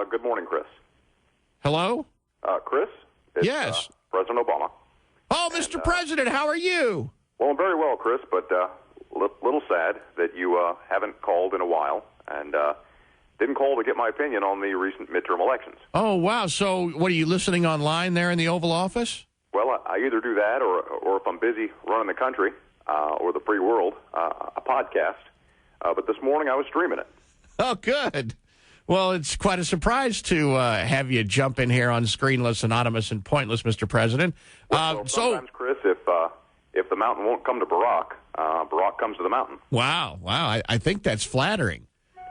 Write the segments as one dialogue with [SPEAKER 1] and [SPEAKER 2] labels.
[SPEAKER 1] Good morning, Chris.
[SPEAKER 2] Hello?
[SPEAKER 1] Chris? It's,
[SPEAKER 2] Yes.
[SPEAKER 1] President Obama.
[SPEAKER 2] Oh, Mr. President, how are you?
[SPEAKER 1] Well, I'm very well, Chris, but little sad that you haven't called in a while and didn't call to get my opinion on the recent midterm elections.
[SPEAKER 2] Oh, wow. So what, are you listening online there in the Oval Office?
[SPEAKER 1] Well, I either do that or if I'm busy running the country or the free world, a podcast. But this morning I was streaming it.
[SPEAKER 2] Oh, good. Well, it's quite a surprise to have you jump in here on Screenless, Anonymous, and Pointless, Mr. President.
[SPEAKER 1] Well, sometimes, Chris, if the mountain won't come to Barack, Barack comes to the mountain.
[SPEAKER 2] Wow. I think that's flattering.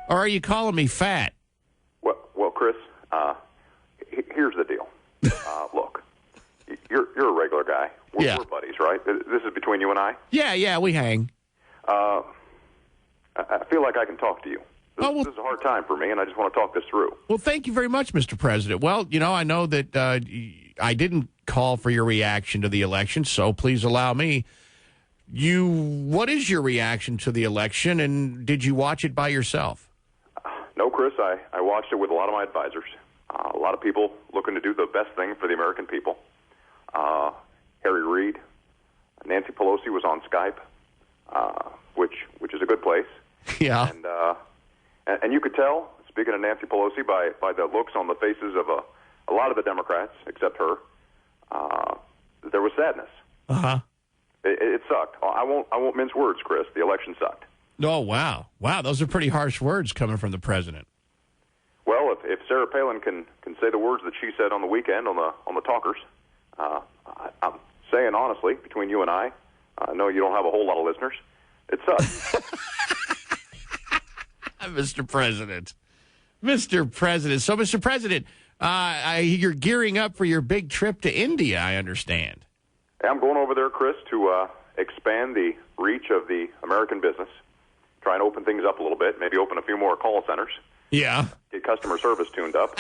[SPEAKER 2] Or are you calling me fat?
[SPEAKER 1] Well, Chris, here's the deal. Look, you're a regular guy. We're buddies, right? This is between you and I?
[SPEAKER 2] Yeah, we hang.
[SPEAKER 1] I feel like I can talk to you. This is a hard time for me, and I just want to talk this through.
[SPEAKER 2] Well, thank you very much, Mr. President. Well, I know that I didn't call for your reaction to the election, so please allow me. What is your reaction to the election, and did you watch it by yourself?
[SPEAKER 1] No, Chris, I watched it with a lot of my advisors. A lot of people looking to do the best thing for the American people. Harry Reid, Nancy Pelosi was on Skype, which is a good place.
[SPEAKER 2] Yeah.
[SPEAKER 1] And you could tell, speaking of Nancy Pelosi, by the looks on the faces of a lot of the Democrats, except her, there was sadness.
[SPEAKER 2] Uh-huh.
[SPEAKER 1] It sucked. I won't mince words, Chris. The election sucked.
[SPEAKER 2] Oh, wow. Those are pretty harsh words coming from the president.
[SPEAKER 1] Well, if Sarah Palin can say the words that she said on the weekend on the talkers, I'm saying honestly, between you and I know you don't have a whole lot of listeners. It sucks.
[SPEAKER 2] Mr. President. So, Mr. President, you're gearing up for your big trip to India, I understand.
[SPEAKER 1] I'm going over there, Chris, to expand the reach of the American business, try and open things up a little bit, maybe open a few more call centers.
[SPEAKER 2] Yeah.
[SPEAKER 1] Get customer service tuned up.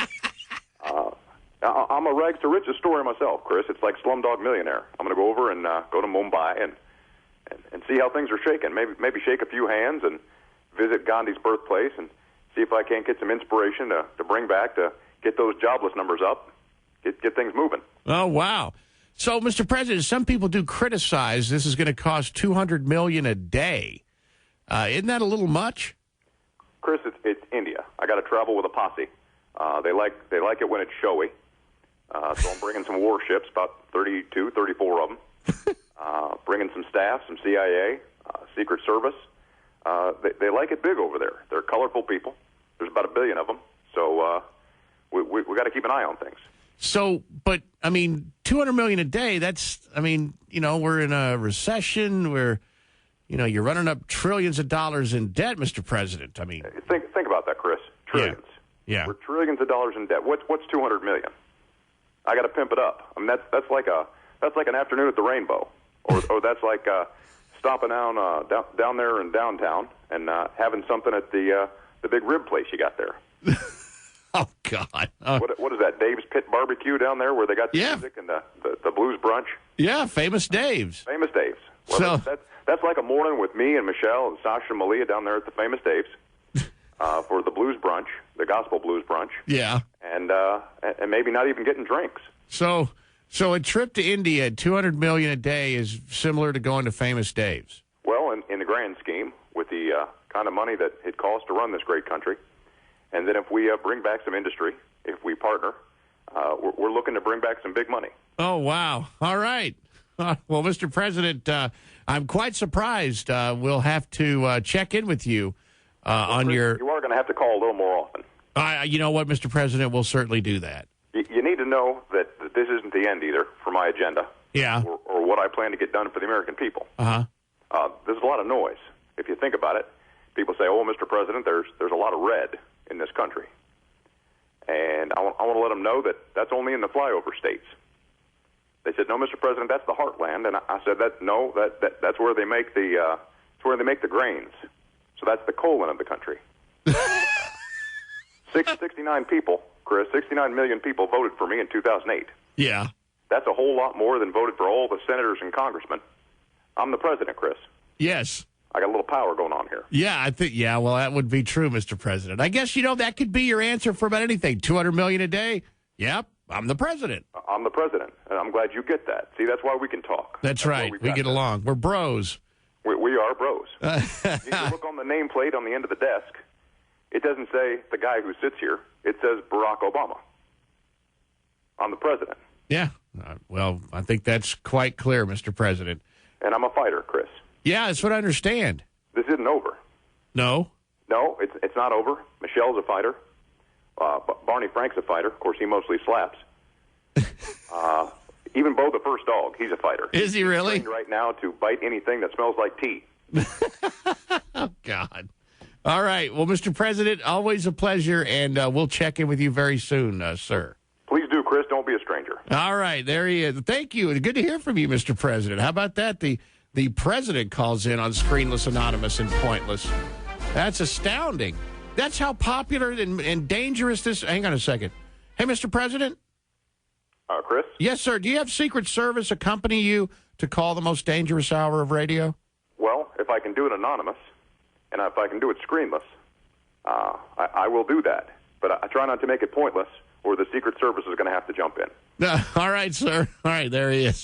[SPEAKER 1] I'm a rags to riches story myself, Chris. It's like Slumdog Millionaire. I'm going to go over and go to Mumbai and see how things are shaking. Maybe shake a few hands and visit Gandhi's birthplace and see if I can't get some inspiration to bring back to get those jobless numbers up, get things moving.
[SPEAKER 2] Oh, wow. So, Mr. President, some people do criticize this is going to cost $200 million a day. Isn't that a little much?
[SPEAKER 1] Chris, it's India. I got to travel with a posse. They like it when it's showy. So I'm bringing some warships, about 32, 34 of them. Bringing some staff, some CIA, Secret Service. They like it big over there. They're colorful people. There's about 1 billion of them. So we got to keep an eye on things.
[SPEAKER 2] So, but, I mean, $200 million a day, we're in a recession. You're running up trillions of dollars in debt, Mr. President. I mean,
[SPEAKER 1] think about that, Chris. Trillions.
[SPEAKER 2] Yeah.
[SPEAKER 1] We're trillions of dollars in debt. What's $200 million? I got to pimp it up. I mean, that's like an afternoon at the Rainbow, or that's like stopping down there in downtown and having something at the big rib place you got there.
[SPEAKER 2] Oh, God.
[SPEAKER 1] What is that, Dave's Pit Barbecue down there where they got the music and the blues brunch?
[SPEAKER 2] Yeah, Famous Dave's.
[SPEAKER 1] Famous Dave's. Well, that's like a morning with me and Michelle and Sasha and Malia down there at the Famous Dave's for the blues brunch, the gospel blues brunch.
[SPEAKER 2] Yeah.
[SPEAKER 1] And maybe not even getting drinks.
[SPEAKER 2] So a trip to India at $200 million a day is similar to going to Famous Dave's.
[SPEAKER 1] Well, in the grand scheme, with the kind of money that it costs to run this great country, and then if we bring back some industry, if we partner, we're looking to bring back some big money.
[SPEAKER 2] Oh, wow. All right. Well, Mr. President, I'm quite surprised. We'll have to check in with you on your...
[SPEAKER 1] You are going to have to call a little more often.
[SPEAKER 2] You know what, Mr. President, we'll certainly do that.
[SPEAKER 1] You need to know that this isn't the end either for my agenda.
[SPEAKER 2] Yeah.
[SPEAKER 1] Or what I plan to get done for the American people.
[SPEAKER 2] Uh-huh.
[SPEAKER 1] There's a lot of noise. If you think about it, people say, oh, Mr. President, there's a lot of red in this country. And I want to let them know that that's only in the flyover states. They said, no, Mr. President, that's the heartland. And I said, that's where they make the grains. So that's the colon of the country. 69 people, Chris, 69 million people voted for me in 2008.
[SPEAKER 2] Yeah.
[SPEAKER 1] That's a whole lot more than voted for all the senators and congressmen. I'm the president, Chris.
[SPEAKER 2] Yes.
[SPEAKER 1] I got a little power going on here.
[SPEAKER 2] Yeah, well, that would be true, Mr. President. I guess, that could be your answer for about anything. $200 million a day? Yep, I'm the president.
[SPEAKER 1] I'm the president, and I'm glad you get that. See, that's why we can talk.
[SPEAKER 2] That's right. We get along. We're bros.
[SPEAKER 1] We are bros. If you look on the nameplate on the end of the desk, it doesn't say the guy who sits here. It says Barack Obama. I'm the president.
[SPEAKER 2] Yeah. Well, I think that's quite clear, Mr. President.
[SPEAKER 1] And I'm a fighter, Chris.
[SPEAKER 2] Yeah, that's what I understand.
[SPEAKER 1] This isn't over.
[SPEAKER 2] No?
[SPEAKER 1] No, it's not over. Michelle's a fighter. Barney Frank's a fighter. Of course, he mostly slaps. Even Bo the first dog, he's a fighter.
[SPEAKER 2] Is he really?
[SPEAKER 1] He's trained right now to bite anything that smells like tea.
[SPEAKER 2] Oh, God. All right. Well, Mr. President, always a pleasure, and we'll check in with you very soon, sir.
[SPEAKER 1] Please do, Chris. Don't be a stranger.
[SPEAKER 2] All right. There he is. Thank you. Good to hear from you, Mr. President. How about that? The president calls in on Screenless, Anonymous, and Pointless. That's astounding. That's how popular and dangerous this... Hang on a second. Hey, Mr. President?
[SPEAKER 1] Chris?
[SPEAKER 2] Yes, sir. Do you have Secret Service accompany you to call the most dangerous hour of radio?
[SPEAKER 1] Well, if I can do it anonymous, and if I can do it screenless, I will do that. But I try not to make it pointless, or the Secret Service is going to have to jump in.
[SPEAKER 2] All right, sir. All right, there he is.